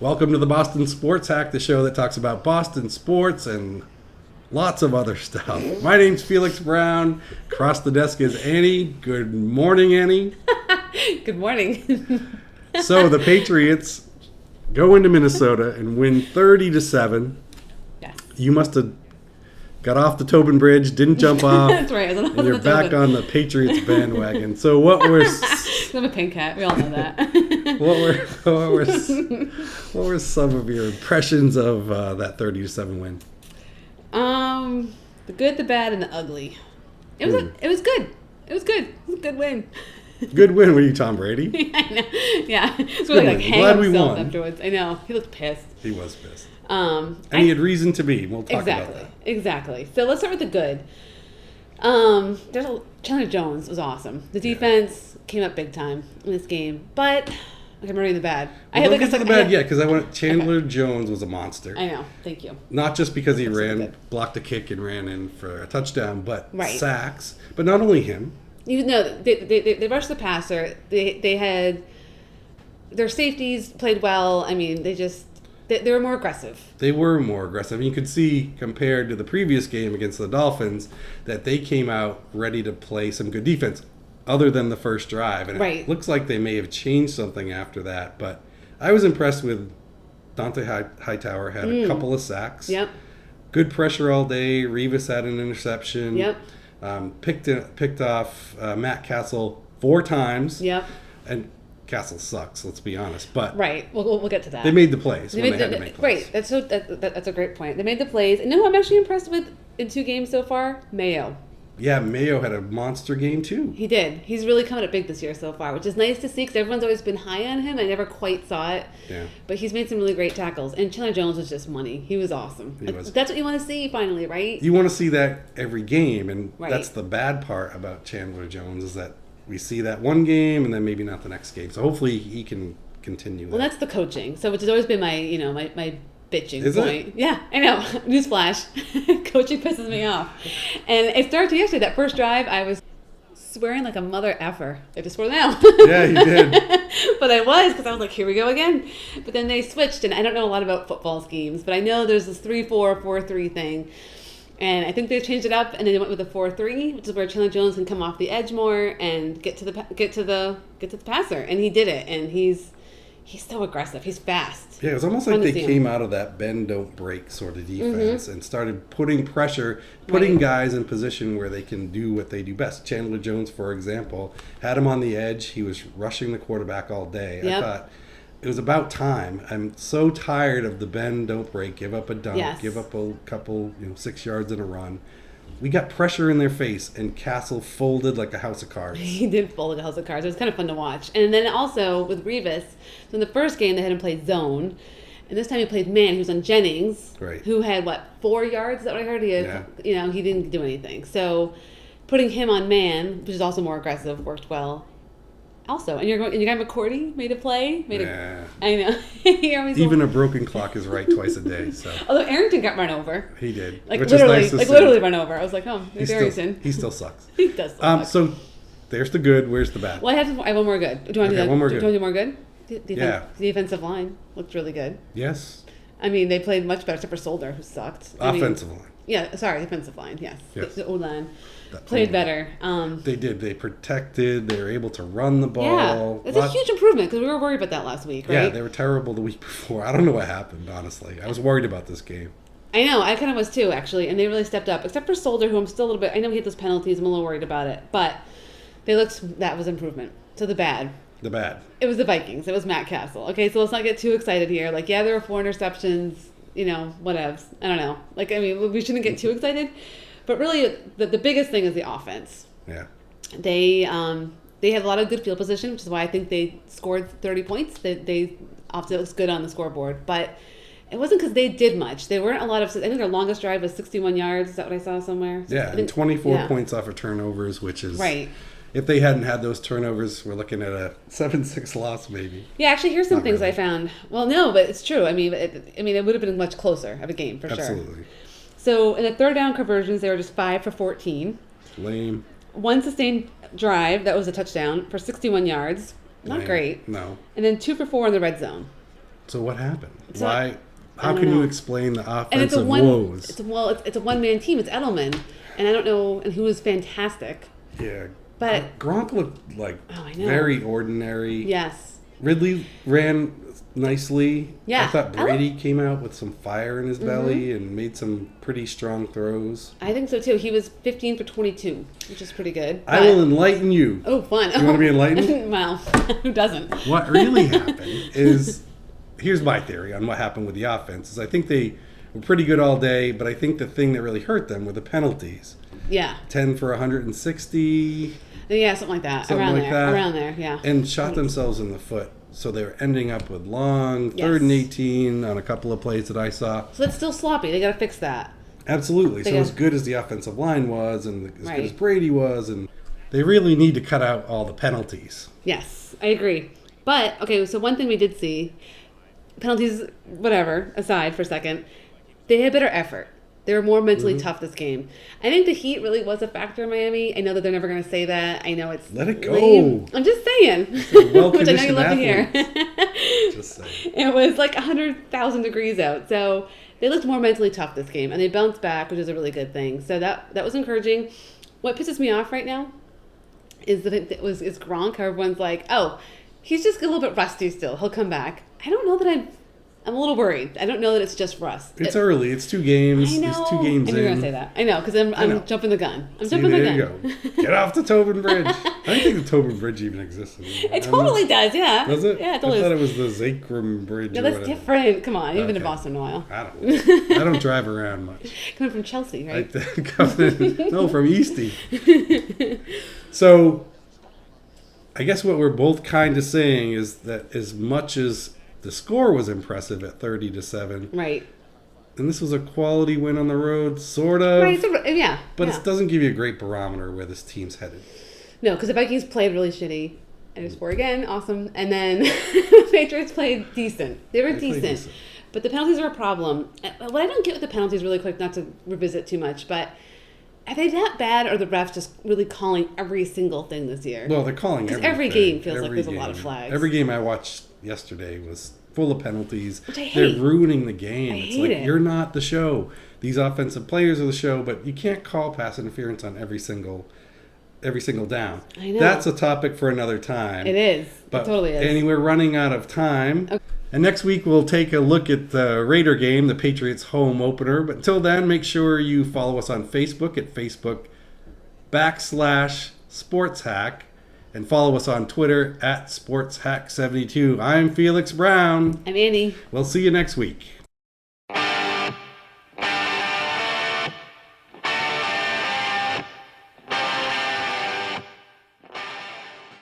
Welcome to the Boston Sports Hack, the show that talks about Boston sports and lots of other stuff. My name's Felix Brown. Across the desk is Annie. Good morning, Annie. Good morning. So the Patriots go into Minnesota and win 30-7. Yes. You must have got off the Tobin Bridge, didn't jump off. That's right. And you're back on the Patriots bandwagon. So what were... I'm a pink cat. We all know that. what were some of your impressions of that 30-7 win? The good, the bad, and the ugly. It was good. It was good. It was a good win. Good win. Were you Tom Brady? I know. Yeah. It's really like hang Glad we himself won. afterwards. I know. He looked pissed. He was pissed. And he had reason to be. We'll talk about that. Exactly. So let's start with the good. Chandler Jones was awesome. The defense came up big time in this game, but I'm reading the bad. Well, don't get to the bad yet, because Chandler Jones was a monster. I know. Thank you. Not just because he blocked a kick and ran in for a touchdown, but right. Sacks. But not only him. You know, they rushed the passer. They had their safeties played well. I mean, they were more aggressive. They were more aggressive. You could see, compared to the previous game against the Dolphins, that they came out ready to play some good defense, other than the first drive. And right. It looks like they may have changed something after that. But I was impressed with Dante Hightower. Had a couple of sacks. Yep. Good pressure all day. Revis had an interception. Yep. Picked off Matt Castle 4 times. Yep. And Castle sucks, let's be honest. But right, we'll get to that. They made the plays when they had to make plays. Right, that's a great point. They made the plays. And you know who I'm actually impressed with in 2 games so far? Mayo. Yeah, Mayo had a monster game too. He did. He's really coming up big this year so far, which is nice to see because everyone's always been high on him. I never quite saw it. Yeah. But he's made some really great tackles. And Chandler Jones was just money. He was awesome. That's what you want to see finally, right? You want to see that every game, and right. That's the bad part about Chandler Jones is that we see that one game and then maybe not the next game. So hopefully he can continue that. Well, that's the coaching. So which has always been my bitching is point. It? Yeah, I know. Newsflash. Coaching pisses me off. And it started yesterday. That first drive, I was swearing like a mother effer. I just swore now. Yeah, you did. But I was, because I was like, here we go again. But then they switched, and I don't know a lot about football schemes, but I know there's this 3-4, 4-3 thing. And I think they changed it up, and then they went with a 4-3, which is where Chandler Jones can come off the edge more and get to the passer, and he did it. And he's so aggressive. He's fast. Yeah, it was almost like they came out of that bend don't break sort of defense and started putting pressure, putting guys in position where they can do what they do best. Chandler Jones, for example, had him on the edge. He was rushing the quarterback all day. Yep. I thought it was about time. I'm so tired of the bend don't break, give up a dunk, give up a couple 6 yards in a run. We got pressure in their face, and Castle folded like a house of cards. He did fold like a house of cards. It was kind of fun to watch. And then also with Revis, so in the first game they had him play zone, and this time he played man. He was on Jennings, who had 4 yards? Is that what I heard? He had, he didn't do anything. So putting him on man, which is also more aggressive, worked well. Also, and your guy McCourty made a play. I know. Even a broken clock is right twice a day. So. Although Arrington got run over. He did. Which literally, is nice to see. Literally run over. I was like, oh, there's Arrington. He still sucks. He does suck. So there's the good. Where's the bad? Well, I have one more good. Do you want to do that? One more good. Do you want to do more good? Yeah. The defensive line looked really good. Yes. I mean, they played much better, except for Solder, who sucked. Offensive line. Yeah, sorry, defensive line, yes. The O-line that played better. They did. They protected. They were able to run the ball. Yeah, it's a huge improvement because we were worried about that last week, right? Yeah, they were terrible the week before. I don't know what happened, honestly. I was worried about this game. I know. I kind of was too, actually, and they really stepped up, except for Solder, who I'm still a little bit... I know he hit those penalties. I'm a little worried about it, but that was improvement. So the bad. The bad. It was the Vikings. It was Matt Castle. Okay, so let's not get too excited here. There were 4 interceptions... whatevs. I don't know. We shouldn't get too excited. But really, the biggest thing is the offense. Yeah. They had a lot of good field position, which is why I think they scored 30 points. They often looks good on the scoreboard. But it wasn't because they did much. They weren't a lot of... I think their longest drive was 61 yards. Is that what I saw somewhere? Yeah, and 24 points off of turnovers, which is... Right. If they hadn't had those turnovers, we're looking at a 7-6 loss, maybe. Yeah, actually, here's some things I found. Well, no, but it's true. It would have been much closer of a game, for sure. Absolutely. So, in the third down conversions, they were just 5 for 14. Lame. One sustained drive, that was a touchdown, for 61 yards. Not great. No. And then 2 for 4 in the red zone. So what happened? So, Why? How can you explain the offensive and woes? It's a one-man team. It's Edelman, and I don't know, and who was fantastic. Yeah, but Gronk looked very ordinary. Yes. Ridley ran nicely. Yeah. I thought Brady came out with some fire in his belly and made some pretty strong throws. I think so too. He was 15 for 22, which is pretty good. I will enlighten you. Oh, fun. You want to be enlightened? Well, who doesn't? What really happened is, here's my theory on what happened with the offense, is I think they were pretty good all day, but I think the thing that really hurt them were the penalties. Yeah. 10 for 160. Yeah, something like that. Around there, yeah. And shot themselves in the foot. So they were ending up with long 3rd and 18 on a couple of plays that I saw. So that's still sloppy. They got to fix that. Absolutely. So as good as the offensive line was and as good as Brady was, and they really need to cut out all the penalties. Yes, I agree. But, okay, so one thing we did see, penalties, whatever, aside for a second, they had better effort. They were more mentally tough this game. I think the heat really was a factor in Miami. I know that they're never going to say that. I know it's let it go. Lame. I'm just saying. Which I know you love to hear. Just saying. It was like 100,000 degrees out. So they looked more mentally tough this game. And they bounced back, which is a really good thing. So that was encouraging. What pisses me off right now is is Gronk. How everyone's like, oh, he's just a little bit rusty still. He'll come back. I don't know that I'm a little worried. I don't know that it's just rust. It's early. It's 2 games. I know. It's 2 games in. You're going to say that. I know, because I'm jumping the gun. Jumping the gun. There you go. Get off the Tobin Bridge. I don't think the Tobin Bridge even exists anymore. It totally does, yeah. Does it? Yeah, it totally I thought it was the Zakram Bridge. Yeah, that's different. Come on. You've been to Boston a while. I don't know. I don't drive around much. Coming from Chelsea, right? No, from Eastie. So, I guess what we're both kind of saying is that as much as the score was impressive at 30-7. Right. And this was a quality win on the road, sort of. Right, yeah. But it doesn't give you a great barometer where this team's headed. No, because the Vikings played really shitty. And they scored again, awesome. And then the Patriots played decent. They were decent. But the penalties were a problem. What I don't get with the penalties really quick, not to revisit too much, but are they that bad, or are the refs just really calling every single thing this year? Well, they're calling everything. Every game feels like there's a lot of flags. Every game I watched yesterday was full of penalties. Which I hate. They're ruining the game. It's like, you're not the show. These offensive players are the show, but you can't call pass interference on every single down. I know. That's a topic for another time. It is. It totally is. And we're running out of time. Okay. And next week we'll take a look at the Raider game, the Patriots home opener. But until then, make sure you follow us on Facebook at Facebook.com/SportsHack. And follow us on Twitter at SportsHack72. I'm Felix Brown. I'm Annie. We'll see you next week.